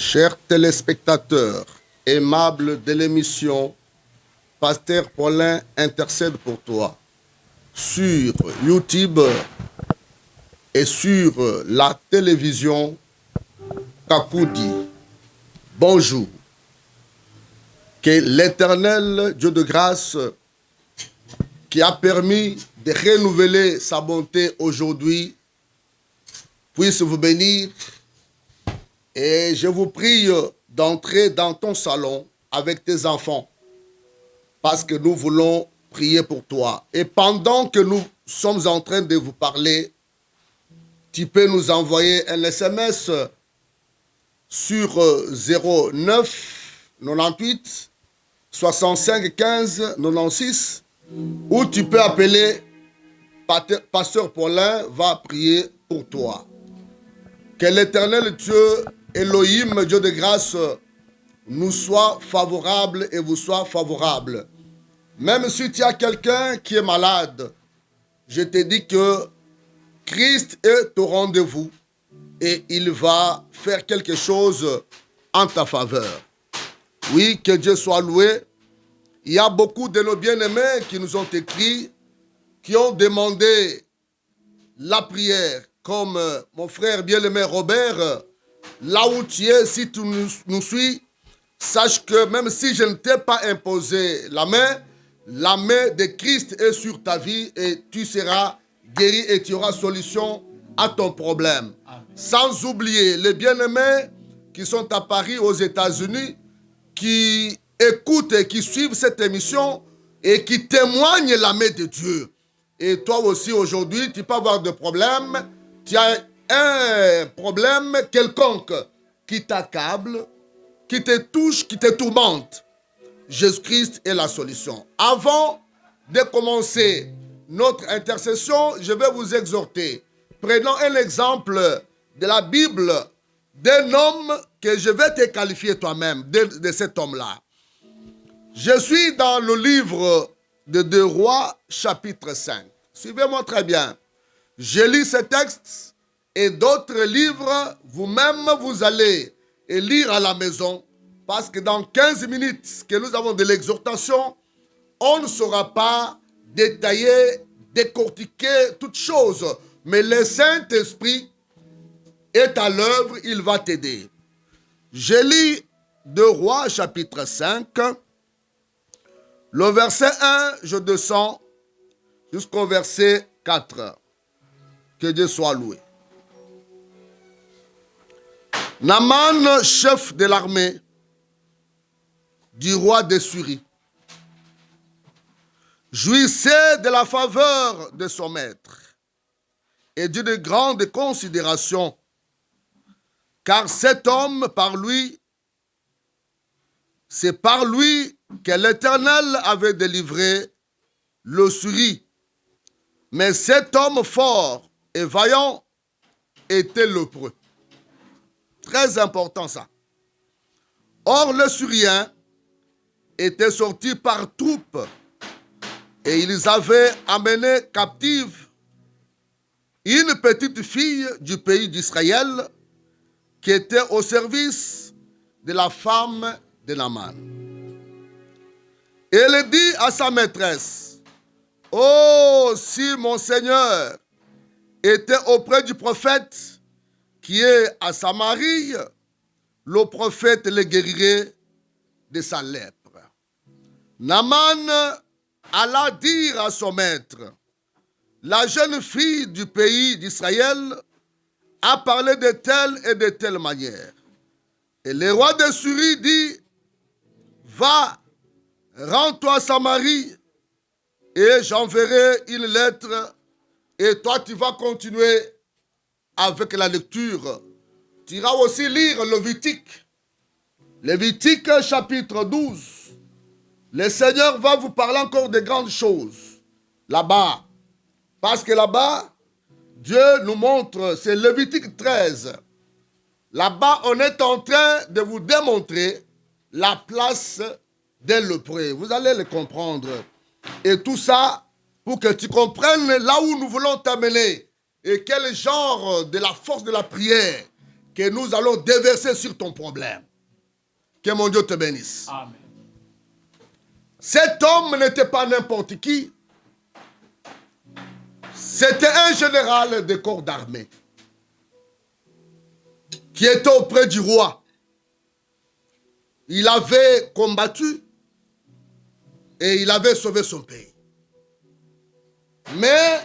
Chers téléspectateurs, aimables de l'émission, Pasteur Paulin intercède pour toi sur YouTube et sur la télévision Kakoudi. Bonjour. Que l'Éternel Dieu de grâce qui a permis de renouveler sa bonté aujourd'hui puisse vous bénir. Et je vous prie d'entrer dans ton salon avec tes enfants parce que nous voulons prier pour toi. Et pendant que nous sommes en train de vous parler, tu peux nous envoyer un SMS sur 09 98 65 15 96 ou tu peux appeler Pasteur Paulin va prier pour toi. Que l'Éternel Dieu, Elohim, Dieu de grâce, nous soit favorable et vous soit favorable. Même si tu as quelqu'un qui est malade, je te dis que Christ est au rendez-vous et il va faire quelque chose en ta faveur. Oui, que Dieu soit loué. Il y a beaucoup de nos bien-aimés qui nous ont écrit, qui ont demandé la prière, comme mon frère bien-aimé Robert, là où tu es, si tu nous suis, sache que même si je ne t'ai pas imposé la main de Christ est sur ta vie et tu seras guéri et tu auras solution à ton problème. Amen. Sans oublier les bien-aimés qui sont à Paris, aux États-Unis, qui écoutent et qui suivent cette émission et qui témoignent la main de Dieu. Et toi aussi aujourd'hui, tu peux avoir des problèmes, tu as un problème quelconque qui t'accable, qui te touche, qui te tourmente. Jésus-Christ est la solution. Avant de commencer notre intercession, je vais vous exhorter. Prenons un exemple de la Bible d'un homme que je vais te qualifier toi-même, de cet homme-là. Je suis dans le livre de 2 Rois, chapitre 5. Suivez-moi très bien. Je lis ce texte et d'autres livres, vous-même, vous allez lire à la maison. Parce que dans 15 minutes que nous avons de l'exhortation, on ne saura pas détailler, décortiquer toutes choses. Mais le Saint-Esprit est à l'œuvre, il va t'aider. Je lis 2 Rois, chapitre 5. Le verset 1, je descends jusqu'au verset 4. Que Dieu soit loué. Naaman, chef de l'armée du roi d'Assyrie, jouissait de la faveur de son maître et d'une grande considération, car cet homme, c'est par lui que l'Éternel avait délivré le Syrie. Mais cet homme fort et vaillant était lépreux. Très important ça. Or, les Syriens étaient sortis par troupes et ils avaient amené captive une petite fille du pays d'Israël qui était au service de la femme de Naaman. Elle dit à sa maîtresse: « Oh, si mon Seigneur était auprès du prophète qui est à Samarie, le prophète le guérirait de sa lèpre. » Naaman alla dire à son maître: « La jeune fille du pays d'Israël a parlé de telle et de telle manière. » Et le roi de Syrie dit: « Va, rends-toi à Samarie et j'enverrai une lettre et toi tu vas continuer avec la lecture. Tu iras aussi lire Lévitique. Lévitique chapitre 12. Le Seigneur va vous parler encore de grandes choses là-bas. Parce que là-bas, Dieu nous montre, c'est Lévitique 13. Là-bas, on est en train de vous démontrer la place des lépreux. Vous allez le comprendre. Et tout ça pour que tu comprennes là où nous voulons t'amener et quel genre de la force de la prière, que nous allons déverser sur ton problème. Que mon Dieu te bénisse. Amen. Cet homme n'était pas n'importe qui. C'était un général de corps d'armée qui était auprès du roi. Il avait combattu et il avait sauvé son pays. Mais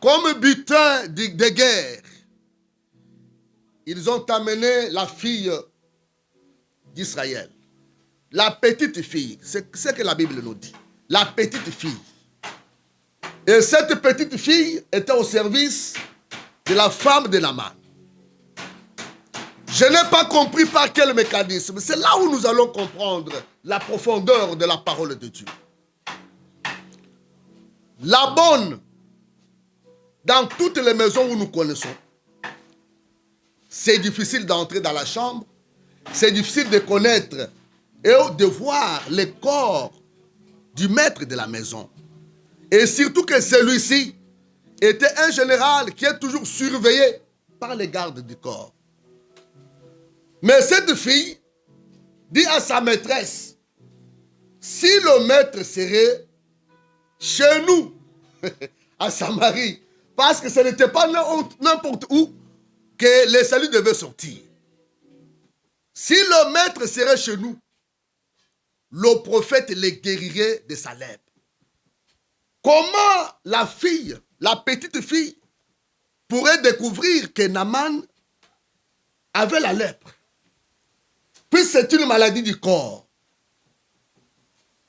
comme butin de guerre, ils ont amené la fille d'Israël. La petite fille, c'est ce que la Bible nous dit. La petite fille. Et cette petite fille était au service de la femme de Naaman. Je n'ai pas compris par quel mécanisme. C'est là où nous allons comprendre la profondeur de la parole de Dieu. La bonne, dans toutes les maisons où nous connaissons, c'est difficile d'entrer dans la chambre, c'est difficile de connaître et de voir le corps du maître de la maison. Et surtout que celui-ci était un général qui est toujours surveillé par les gardes du corps. Mais cette fille dit à sa maîtresse, si le maître serait chez nous, à Samarie, parce que ce n'était pas n'importe où que le salut devait sortir. Si le maître serait chez nous, le prophète les guérirait de sa lèpre. Comment la fille, la petite fille, pourrait découvrir que Naaman avait la lèpre? Puis c'est une maladie du corps.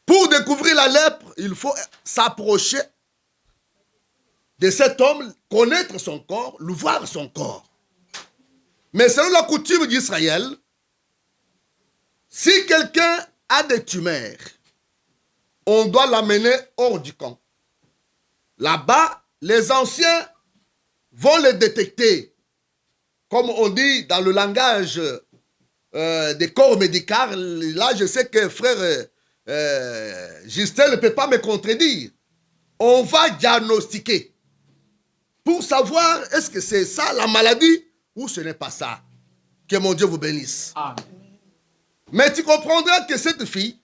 Pour découvrir la lèpre, il faut s'approcher de cet homme, connaître son corps, le voir son corps. Mais selon la coutume d'Israël, si quelqu'un a des tumeurs, on doit l'amener hors du camp. Là-bas, les anciens vont le détecter. Comme on dit dans le langage des corps médicaux, là je sais que frère Justin ne peut pas me contredire. On va diagnostiquer pour savoir est-ce que c'est ça la maladie ou ce n'est pas ça. Que mon Dieu vous bénisse. Amen. Mais tu comprendras que cette fille,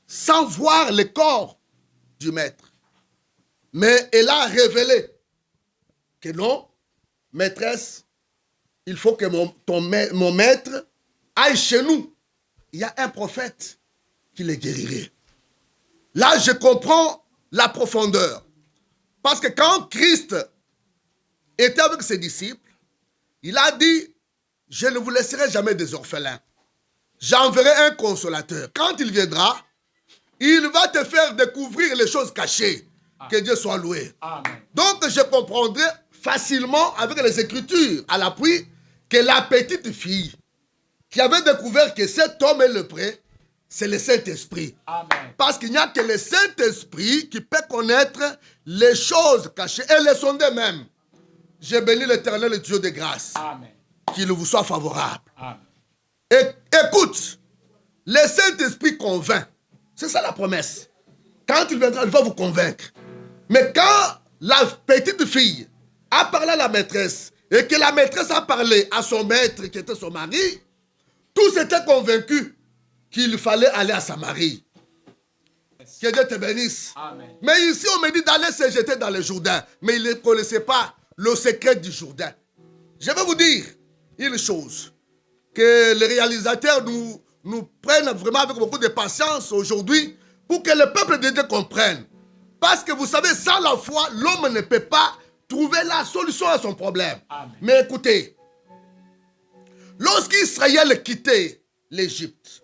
sans voir le corps du maître, mais elle a révélé que non, maîtresse, il faut que mon maître aille chez nous. Il y a un prophète qui les guérirait. Là, je comprends la profondeur. Parce que quand Christ était avec ses disciples, il a dit, je ne vous laisserai jamais des orphelins. J'enverrai un consolateur. Quand il viendra, il va te faire découvrir les choses cachées. Que Dieu soit loué. Amen. Donc, je comprendrai facilement avec les Écritures à l'appui que la petite fille qui avait découvert que cet homme est le prêtre, c'est le Saint-Esprit. Amen. Parce qu'il n'y a que le Saint-Esprit qui peut connaître les choses cachées et les sonder même. Je bénis l'Éternel, le Dieu de grâce. Amen. Qu'il vous soit favorable. Amen. Écoute, le Saint-Esprit convainc. C'est ça la promesse. Quand il viendra, il va vous convaincre. Mais quand la petite fille a parlé à la maîtresse et que la maîtresse a parlé à son maître qui était son mari, tous étaient convaincus qu'il fallait aller à Samarie. Que Dieu te bénisse. Amen. Mais ici, on me dit d'aller se jeter dans le Jourdain. Mais il ne connaissait pas le secret du Jourdain. Je vais vous dire une chose. Que les réalisateurs nous prennent vraiment avec beaucoup de patience aujourd'hui pour que le peuple de Dieu comprenne. Parce que vous savez, sans la foi, l'homme ne peut pas trouver la solution à son problème. Amen. Mais écoutez, lorsqu'Israël quittait l'Égypte,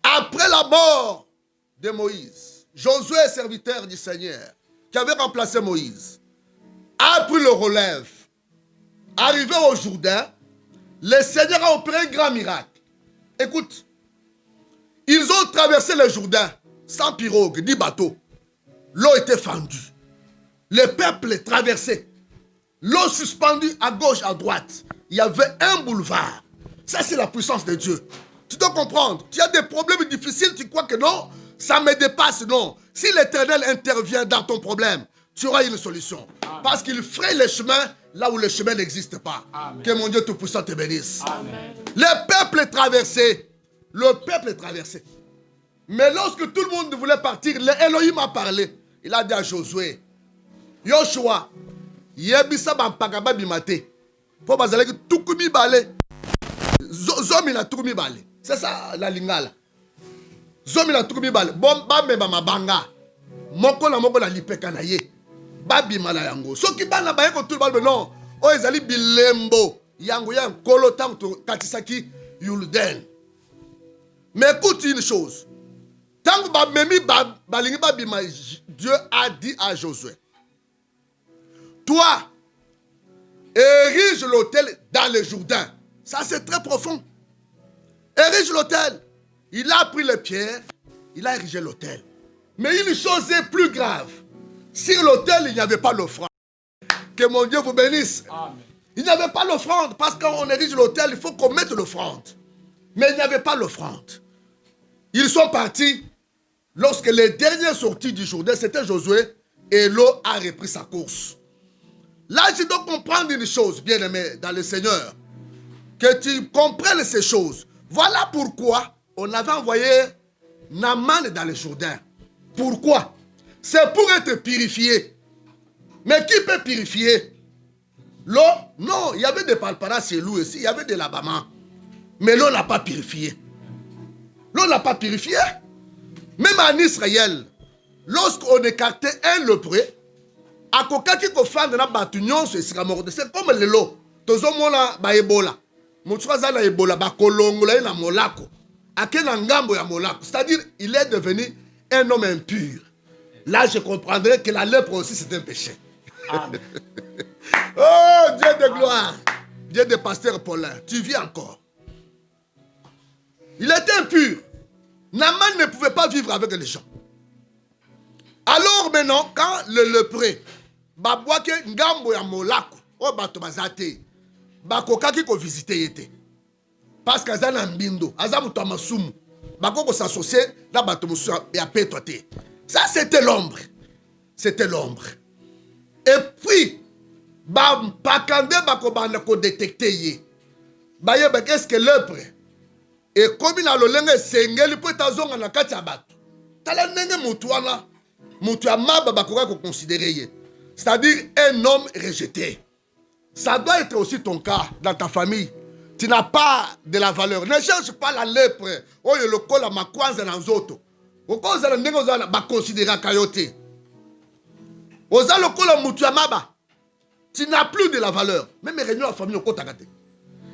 après la mort de Moïse, Josué, serviteur du Seigneur, qui avait remplacé Moïse, a pris le relève. Arrivé au Jourdain, le Seigneur a opéré un grand miracle. Écoute, ils ont traversé le Jourdain sans pirogue, ni bateau. L'eau était fendue. Le peuple traversait. L'eau suspendue à gauche, à droite. Il y avait un boulevard. Ça, c'est la puissance de Dieu. Tu dois comprendre. Tu as des problèmes difficiles, tu crois que non, ça me dépasse, non. Si l'Éternel intervient dans ton problème, tu auras une solution. Amen. Parce qu'il fraye les chemins là où le chemin n'existe pas. Amen. Que mon Dieu Tout-Puissant te bénisse. Amen. Le peuple est traversé. Le peuple est traversé. Mais lorsque tout le monde voulait partir, Elohim a parlé. Il a dit à Josué, Yoshua, yebisa bampakaba bimate. Pour bazalek tukumi bale. Zomi na tukumi bale. C'est ça la lingala. Zomi na tukumi bale. Bon ba me ba mabanga. Moko la lipeka na ye. Babi mala yango. So ki bana ba yeko tout bale non. O ezali bilembo. Yango ya kolo tanto katisaki Yulden. Mais écoute une chose. Tant que ba memi ba balingi ba bima, Dieu a dit à Josué, toi, érige l'autel dans le Jourdain. Ça, c'est très profond. Érige l'autel. Il a pris les pierres, il a érigé l'autel. Mais une chose est plus grave. Sur l'autel, il n'y avait pas l'offrande. Que mon Dieu vous bénisse. Amen. Il n'y avait pas l'offrande. Parce que quand on érige l'autel, il faut qu'on mette l'offrande. Mais il n'y avait pas l'offrande. Ils sont partis. Lorsque les derniers sortis du Jourdain, c'était Josué, et l'eau a repris sa course. Là, je dois comprendre une chose, bien-aimé, dans le Seigneur. Que tu comprennes ces choses. Voilà pourquoi on avait envoyé Naaman dans le Jourdain. Pourquoi? C'est pour être purifié. Mais qui peut purifier? L'eau? Non, il y avait des palparas chez lui aussi, il y avait de l'abama. Mais l'eau n'a pas purifié. L'eau n'a pas purifié. Même en Israël, lorsqu'on écartait un lépreux, à kokaki ko fande na batu nyonso esika moko. C'est comme le lot. Tozo mona ba Ebola. Mutsukaza na Ebola ba kolongola na molako. Akena ngambo ya molako. C'est-à-dire, il est devenu un homme impur. Là, je comprendrais que la lèpre aussi c'est un péché. Amen. Oh, Dieu de gloire. Dieu de pasteur Paulin, tu vis encore. Il était impur. Naaman ne pouvait pas vivre avec les gens. Alors maintenant, quand le lépreux, babwake ngambo ya molako, o bato bazate, bakokaki ko visiter yete. Parce que azana mbindo, azamu to masumu, bakoko s'associer na bato musu ya petote. Ça c'était l'ombre. C'était l'ombre. Et puis pakande bakobanda ko détecter ye. Baye ba qu'est-ce que lépreux? Et comme il a le lenge sengeli po tazonga na kati ya bato. Tala ndenge mutu wana. C'est-à-dire un homme rejeté. Ça doit être aussi ton cas dans ta famille. Tu n'as pas de la valeur. Ne cherche pas la lèpre. Oh, le col à ma kwanza dans zoto. Au cas où vous allez considérer kayote. Oza le col à mutuyamaba. Tu n'as plus de la valeur. Même les réunions en famille au côté.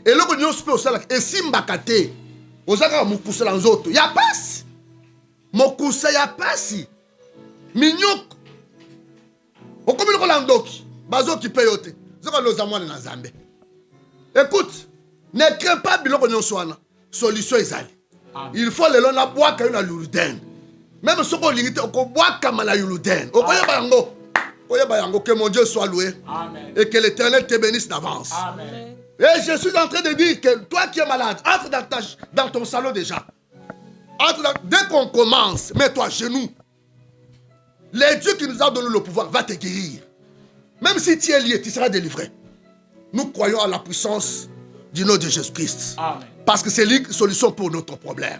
Et là, on se peut aussi et si mbakate. Oza ka mukusa dans zoto. Ya passe. Mokusa ya passe. Minyok. Okomi loko landoki. Bazo ki payote. Zoko lo zamwane na Nzambe. Écoute, ne crains pas biloko nyonswana. Solution ezali. Il faut le lona boaka na Yulden. Même soko lingite oko boaka mala Yulden. Okoyeba yango. Okoyeba yango que mon Dieu soit loué. Amen. Et que l'Éternel te bénisse d'avance. Amen. Et je suis en train de dire que toi qui es malade, entre dans ton salon déjà. Dès qu'on commence, mets-toi à genoux. Le Dieu qui nous a donné le pouvoir va te guérir. Même si tu es lié, tu seras délivré. Nous croyons à la puissance du nom de Jésus-Christ. Amen. Parce que c'est la solution pour notre problème.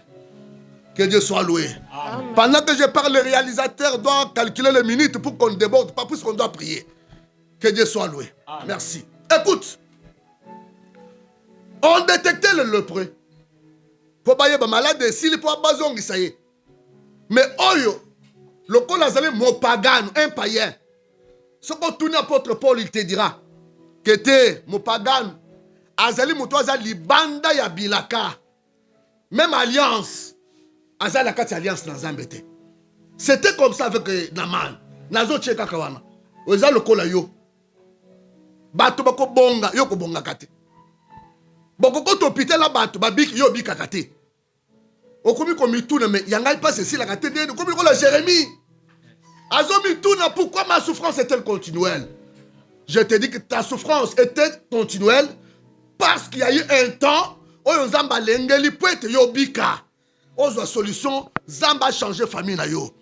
Que Dieu soit loué. Amen. Pendant que je parle, le réalisateur doit calculer les minutes pour qu'on ne déborde pas, puisqu'on doit prier. Que Dieu soit loué. Amen. Merci. Écoute. On détectait le lépreux. Pour bailler malade, s'il peut pas ça y est. Mais oyo. Le col azali mon pagan, un païen. Ce qu'on tourne à apôtre Paul, il te dira que t'es mon pagan. Azali motoaza libanda ya bilaka. Même alliance. Azali kati alliance dans Zambete. C'était comme ça avec Naaman. Nazo tcheka kawana. Oza le col yo. Bato bako bonga, yo ko bonga kate. Boko ko topite la bato babik yo bika kate. Okomi komi tourne mais yangai pas ceci la kate de komi ko la Jérémie. Azomi tourne, pourquoi ma souffrance est-elle continuelle? Je te dis que ta souffrance était continuelle parce qu'il y a eu un temps où Zamba lengeli poete yo bika. Ozo solution, Zamba changer famille na yo.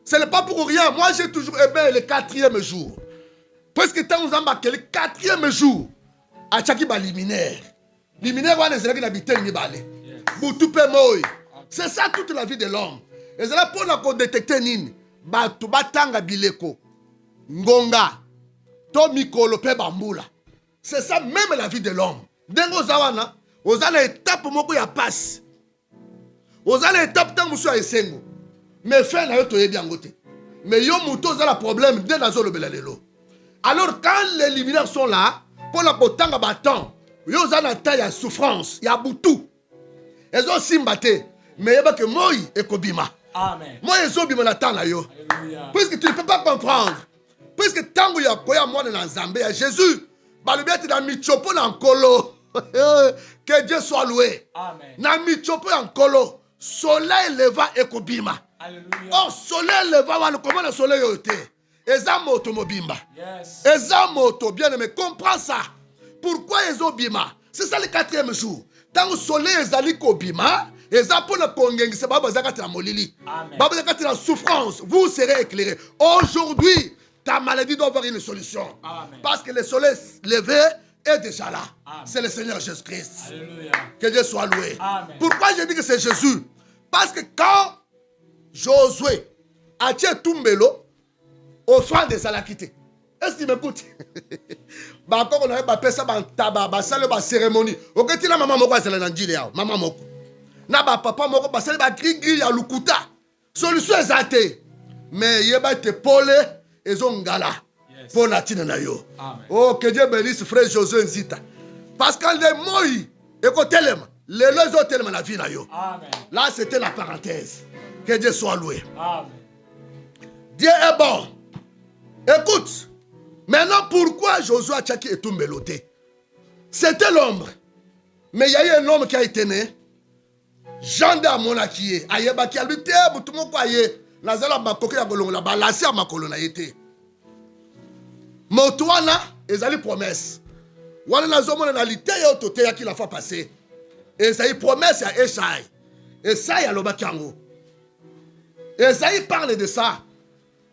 Ce n'est pas pour rien. Moi j'ai toujours aimé le 4e jour. Presque tant nous avons marqué le 4e jour. À chaque liminaire. Liminaire, on est habité ni balé. Boutoupe moi. C'est ça toute la vie de l'homme. Et c'est là pour la détecter nini. Batu batanga bileko. Ngonga. To mikolo pe bambula. C'est ça même la vie de l'homme. Dengo zawana. Ozana étape moko ya passe. Ozana étape tant musu ya esengo. Mais fait na yo to yebi angote. Mais yo muto zala problème dès na zolo belalelo. Alors quand les luminaires sont là, pour la potanga battant, yo zana taille ya souffrance, ya boutou. Ils ont simbate, mais yeba que moi ekobima. Amen. Moi ezo bima na tanga yo. Puisque tu ne peux pas comprendre. Puisque tango ya koya mwana na Nzambe ya Jésus, ba le biete na michopo na nkolo. Que Dieu soit loué. Amen. Na michopo ya nkolo, soleil leva ekobima. Alléluia. Oh soleil leva wana comment le soleil yote. Eza moto mobimba. Yes. Eza moto bien aimé, comprends ça. Pourquoi ezo bima? C'est ça le 4e jour. Tant le soleil ezali kobima, eza pour le kongengi se baba zakati na molili. Baba zakati na souffrance, vous serez éclairés. Aujourd'hui, ta maladie doit avoir une solution. Amen. Parce que le soleil levé est déjà là. C'est le Seigneur Jésus-Christ. Alléluia. Que Dieu soit loué. Amen. Pourquoi je dis que c'est Jésus? Parce que quand Josué a tué Tumbelo, offrande des alakités. Est-ce que tu m'écoutes? Bah quand on a pas ça ba taba ba sale ba cérémonie. OK ti la maman moko sala na njile ya maman moko. Na ba papa moko ba sale ba gri ya lukuta. Solution ezate. Mais yeba te pole ezongala. Pour la tine na yo. Amen. Oh que Dieu bénisse frère Josué Nzita. Parce que les mots écoutez-les. Les autres tellement la vie na yo. Amen. Là c'était la parenthèse. Que Dieu soit loué. Amen. Dieu est bon. Écoute. Maintenant, pourquoi Josué a tchaki et Tumbeloté? C'était l'ombre. Mais il y a eu un homme qui a été né. Jean de Amona qui est. Ayeba qui a lutté. Moutoumou kwa ye. Nazala makoke ya golongo la balasi ya makolo na yete. Motuana, ezali promesse. Wana nazomona na lité ya otote ya ki la fois passée. Ezali promesse ya Eshaï. Eshaï aloba kiango. Eshaï parle de ça.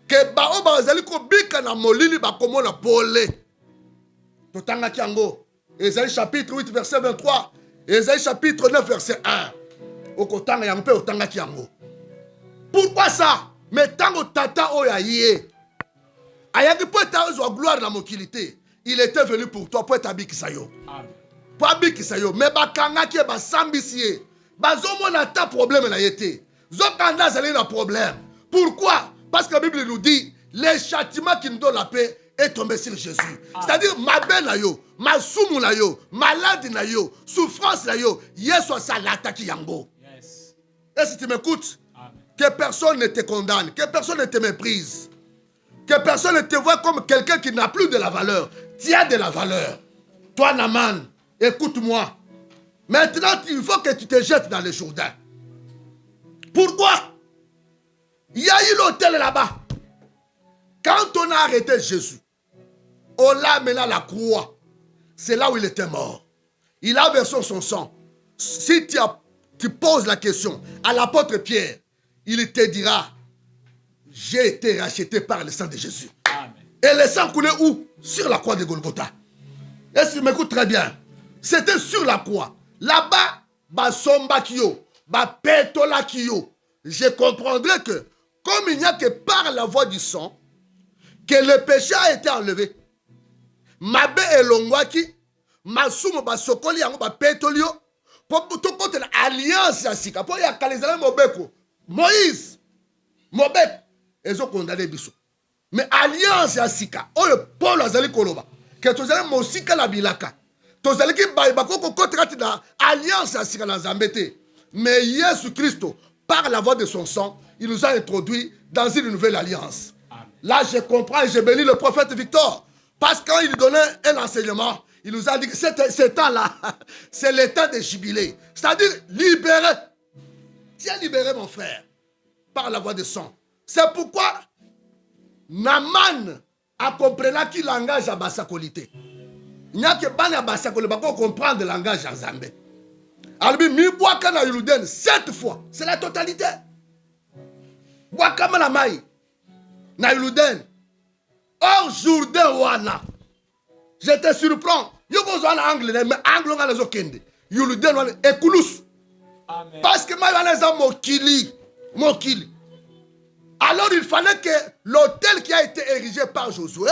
Que bao bazali ko bika na molili ba komona pole. Totanga kiango. Esaïe chapitre 8 verset 23. Esaïe chapitre 9 verset 1. Okotanga yango pe otanga kiango. Pourquoi ça? Mais tango tata oya yé. Ayaki po ta zo gloire na mokilité. Il était venu pour toi pour tabikisa yo. Amen. Pour abikisa yo. Mais bakanga ki ba sambisié. Bazomona ta problème na yete. Zokanda zali na problème. Pourquoi? Parce que la Bible nous dit, les châtiments qui nous donnent la paix est tombé sur Jésus. C'est-à-dire, ma belle na yo, ma soumou na yo, malade na yo, souffrance na yo, yeso sa l'attaque yango. Yes. Et si tu m'écoutes, que personne ne te condamne, que personne ne te méprise, que personne ne te voit comme quelqu'un qui n'a plus de la valeur. Tu as de la valeur. Toi, Naman, écoute-moi. Maintenant, il faut que tu te jettes dans le Jourdain. Pourquoi? Il y a eu l'hôtel là-bas. Quand on a arrêté Jésus, on l'a amené à la croix. C'est là où il était mort. Il a versé son sang. Si tu poses la question à l'apôtre Pierre, il te dira, j'ai été racheté par le sang de Jésus. Amen. Et le sang coulait où? Sur la croix de Golgotha. Est-ce que tu m'écoutes très bien? C'était sur la croix. Là-bas, basomba kiyo, bapetola kiyo. Je comprendrais que comme il n'y a que par la voie du sang que le péché a été enlevé. Mabe elongwaki, masumo basokoli yango ba petolio, pour tout contre l'alliance ya sika, pour ya kalizala mobeko. Moïse, mobek, ezo condamné biso. Mais alliance ya sika, oyo Paul azali koloba, que tozali mosika la bilaka. Tozali ki baibako ko kotrati na alliance ya sika na Nzambete. Mais Jésus Christ, par la voie de son sang, il nous a introduits dans une nouvelle alliance. Amen. Là, je comprends et je bénis le prophète Victor. Parce que quand il donnait un enseignement, il nous a dit que ce temps-là, c'est le temps de jubilé. C'est-à-dire libéré. Tu es libéré, mon frère, par la voie de sang. C'est pourquoi Naman a compris qu'il langage à Bassakolité. Il n'y a que Bana Bassakolité pour comprendre le langage en Zambé. Alors, mi boit kana yuluden 7 fois. C'est la totalité. Boit kama na mai. Na yuluden. Or, Jourdain wana. Je te surprends. Yo go zwana angle, mais angle nga lezo kende. Jourdain wana ekulus. Parce que moi wana mokili. Alors il fallait que l'autel qui a été érigé par Josué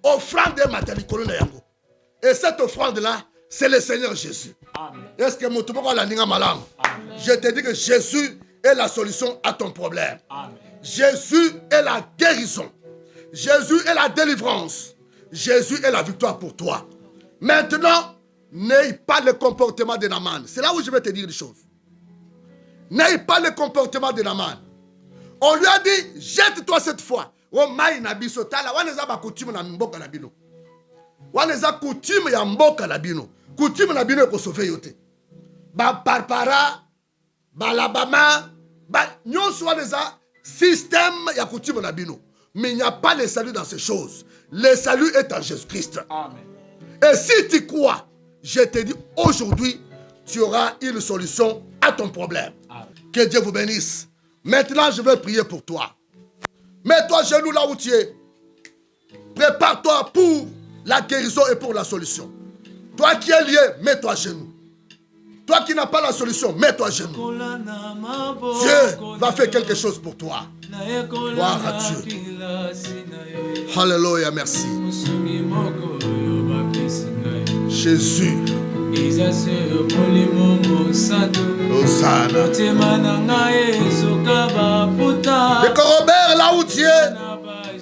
offrande matalikolo na yango. Et cette offrande là, c'est le Seigneur Jésus. Est-ce que motumoko la ninga malam? Je te dis que Jésus est la solution à ton problème. Amen. Jésus est la guérison. Jésus est la délivrance. Jésus est la victoire pour toi. Maintenant, n'aie pas le comportement de Naaman. C'est là où je vais te dire des choses. N'aie pas le comportement de Naaman. On lui a dit, jette-toi cette fois. Oh mai na biso tala waneza ba coutume na mboka na bino. Waneza coutume ya mboka na bino. Coutume na bino ko sauver yote. Ba parpara, ba labama, ba nyonso waneza système ya coutume na bino. Mais il n'y a pas le salut dans ces choses. Le salut est en Jésus-Christ. Amen. Et si tu crois, je te dis aujourd'hui, tu auras une solution à ton problème. Amen. Que Dieu vous bénisse. Maintenant, je vais prier pour toi. Mets-toi genoux là où tu es. Prépare-toi pour la guérison et pour la solution. Toi qui es lié, mets-toi genoux. Toi qui n'as pas la solution, mets-toi genoux. Dieu va faire quelque chose pour toi. Gloire à Dieu. Alléluia, merci. Jésus. Hosanna. De Robert, là où tu es,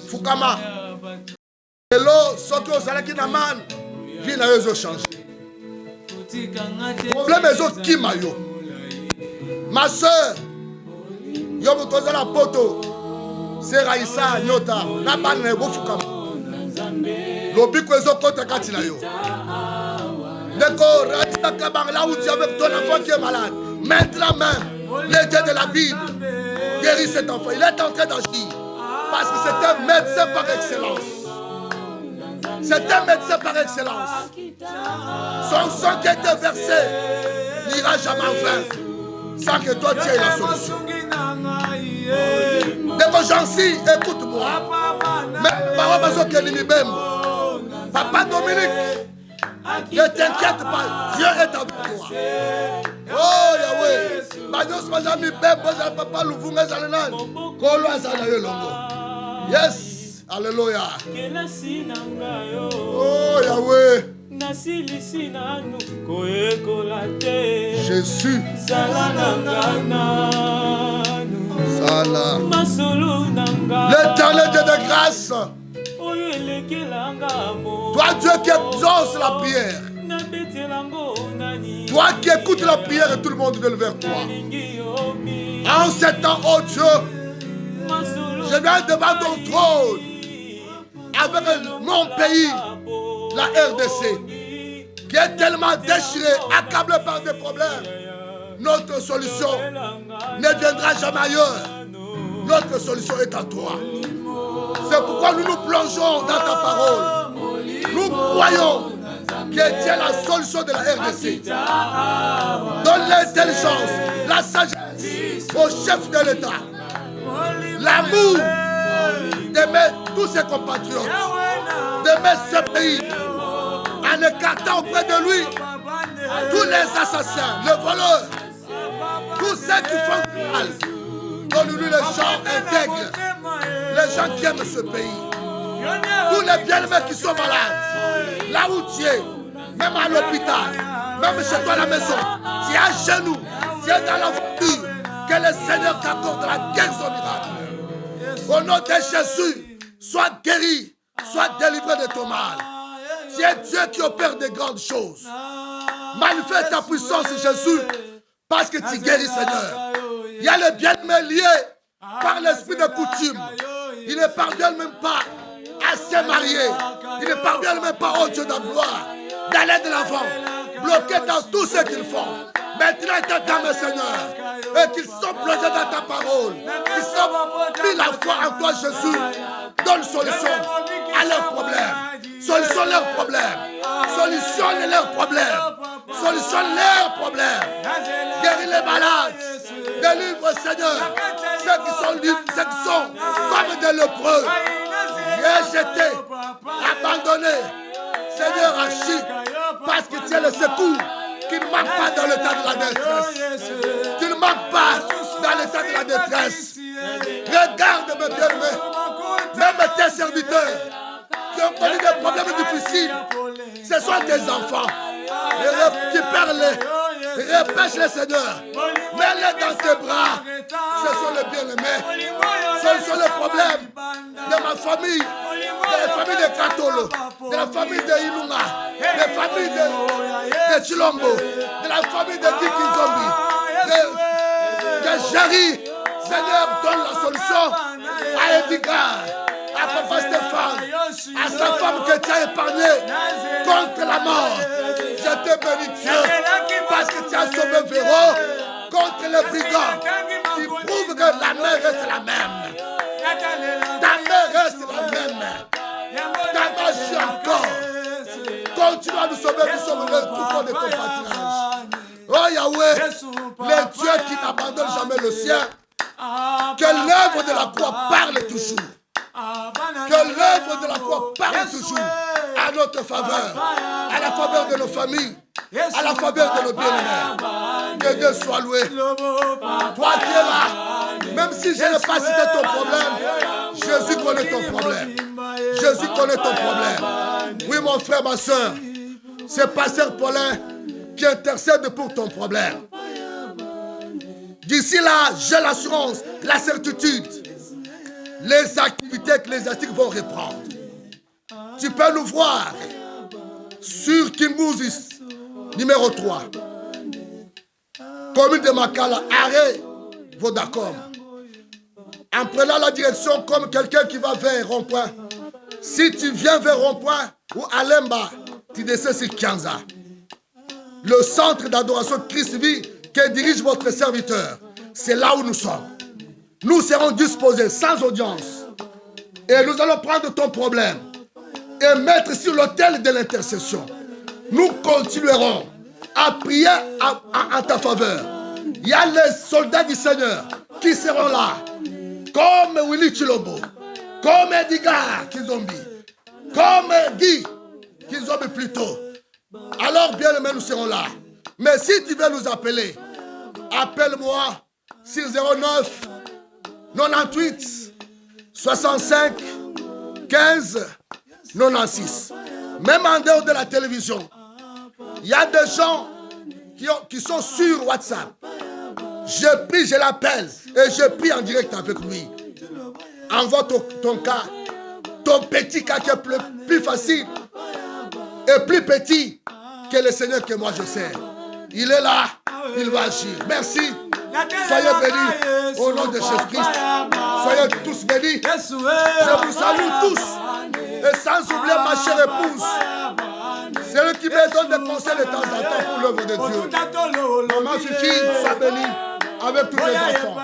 Fukama. Hello, soki ozalaki na man, vie na yo ezochanger. Problème ezokima yo. Ma soeur, yo moto ozala poto, c'est Raïssa Nyota, na bana na yo Fukama. Lobiko ezokota kati na yo. D'accord, là où tu es avec ton enfant qui est malade, maintenant même, le Dieu de la Bible guérit cet enfant. Il est en train d'agir. Parce que c'est un médecin par excellence. C'est un médecin par excellence. Son sang qui a été versé n'ira jamais en vain sans que toi tu aies la solution. D'accord, Jancy, écoute-moi. Mais Papa Dominique, ne t'inquiète pas, Dieu est avec toi. Oh Yahweh, yes, alléluia. Oh Yahweh, Jésus. L'éternel Dieu de grâce, toi Dieu qui exauce la prière, toi qui écoutes la prière et tout le monde vient vers toi. En ce temps, oh Dieu, je viens devant ton trône avec mon pays, la RDC, qui est tellement déchiré, accablé par des problèmes. Notre solution ne viendra jamais ailleurs. Notre solution est en toi. C'est pourquoi nous nous plongeons dans ta parole. Nous croyons que tu es la solution de la RDC. Donne l'intelligence, la sagesse au chef de l'État, l'amour d'aimer tous ses compatriotes, d'aimer ce pays, en écartant auprès de lui tous les assassins, les voleurs, tous ceux qui font du mal. Donne-lui les gens intègres, les gens qui aiment ce pays, tous les bien-aimés qui sont malades, là où tu es, même à l'hôpital, même chez toi à la maison, tu es à genoux, tu es dans la voiture, que le Seigneur t'accorde la guérison miracle. Au nom de Jésus, sois guéri, sois délivré de ton mal. Tu es Dieu qui opère de grandes choses. Manifeste ta puissance, Jésus, parce que tu guéris, Seigneur. Il y a les bien-aimés liés par l'esprit de coutume. Ils ne parviennent même pas à se marier. Ils ne parviennent même pas, au Dieu de la gloire, d'aller de l'avant, bloqués dans tout ce qu'ils font. Maintenant, ils t'aiment, Seigneur, et qu'ils sont plongés dans ta parole. Ils sont mis la foi en toi, Jésus. Donne solution à leurs problèmes. Solutionne leurs problèmes. Solutionne leurs problèmes. Solutionne leurs problèmes. Guéris les malades. Délivre, Seigneur, ceux qui sont libres, ceux qui sont comme des lépreux. rejeté, abandonné. Seigneur, agis parce que tu es le secours qui ne manque pas dans le temps de la détresse. Tu ne manques pas dans le temps de la détresse. Regarde mes bien-aimés, même tes serviteurs qui ont connu des problèmes difficiles. Ce sont tes enfants. Récupère-les, repêche-les, Seigneur. Mets-les dans tes bras. Ce sont les bien-aimés. Ce sont les problèmes de ma famille, de la famille de Katolo, de la famille de Ilunga, de la famille de Chilombo, de la famille de Kikizombi, de Jerry. Seigneur, donne la solution à Edgar, à Papa Stéphane, à sa femme que tu as épargnée contre la mort. Je te bénis, Dieu, parce que tu as sauvé Véro contre les brigands. Tu prouves que la mère reste la même. Ta mère reste la même. Ta magie encore. Continue à nous sauver, nous sommes le troupeau de ton pâturage. Oh Yahweh, le Dieu qui n'abandonne jamais le sien, que l'œuvre de la croix parle toujours. Que l'œuvre de la croix parle toujours à notre faveur, à la faveur de nos familles, à la faveur de nos bien-aimés. Que Dieu soit loué. Toi qui es là, même si je n'ai pas cité ton problème, Jésus connaît ton problème. Jésus connaît ton problème. Oui, mon frère, ma soeur, c'est Pasteur Paulin qui intercède pour ton problème. D'ici là, j'ai l'assurance, la certitude. Les activités ecclésiastiques vont reprendre. Tu peux nous voir sur Kimbouzis, numéro 3. Commune de Makala, arrêt Vodacom. En prenant la direction comme quelqu'un qui va vers rond-point. Si tu viens vers rond-point ou à Lemba, tu descends sur Kianza. Le centre d'adoration Christ vit que dirige votre serviteur. C'est là où nous sommes. Nous serons disposés sans audience. Et nous allons prendre ton problème et mettre sur l'autel de l'intercession. Nous continuerons à prier en ta faveur. Il y a les soldats du Seigneur qui seront là. Comme Willy Chilombo, comme Edgar Kizombi, comme Guy Kizombi plutôt. Alors bien aimé, nous serons là. Mais si tu veux nous appeler, appelle-moi sur 09 98 65 15 96. Même en dehors de la télévision, il y a des gens qui sont sur WhatsApp. Je prie, je l'appelle et je prie en direct avec lui. Envoie ton cas, ton petit cas qui est plus facile et plus petit que le Seigneur que moi je sers. Il est là, il va agir. Merci. Soyez bénis au nom de Jésus-Christ. Soyez tous bénis. Je vous salue tous. Et sans oublier ma chère épouse. C'est lui qui me donne des conseils de temps en temps pour l'œuvre de Dieu. Maman Fifi, sois bénie avec tous les enfants.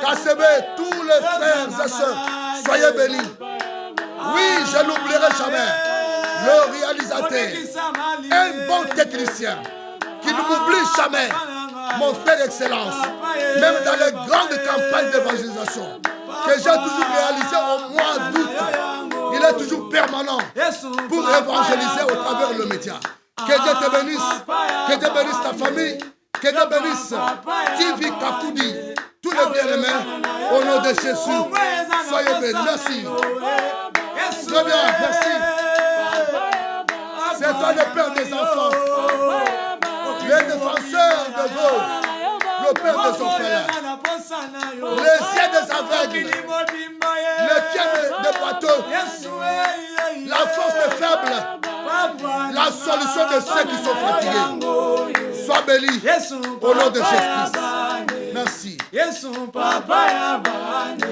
Kassebe, tous les frères et sœurs, soyez bénis. Oui, je n'oublierai jamais le réalisateur, un bon technicien qui ne m'oublie jamais. Mon frère excellence, même dans les grandes campagnes d'évangélisation que j'ai toujours réalisées au mois d'août, il est toujours permanent pour évangéliser au travers le média. Que Dieu te bénisse, que Dieu bénisse ta famille, que Dieu bénisse TV Kakoudi, tous les bien-aimés, au nom de Jésus. Soyez bénis, merci. Très bien, merci. C'est toi le Père des enfants, le défenseur de vos, le Père des orphelins, le ciel des aveugles, le ciel des boiteux, la force des faibles, la solution de ceux qui sont fatigués. Sois béni au nom de Jésus-Christ. Merci. Papa ya bane,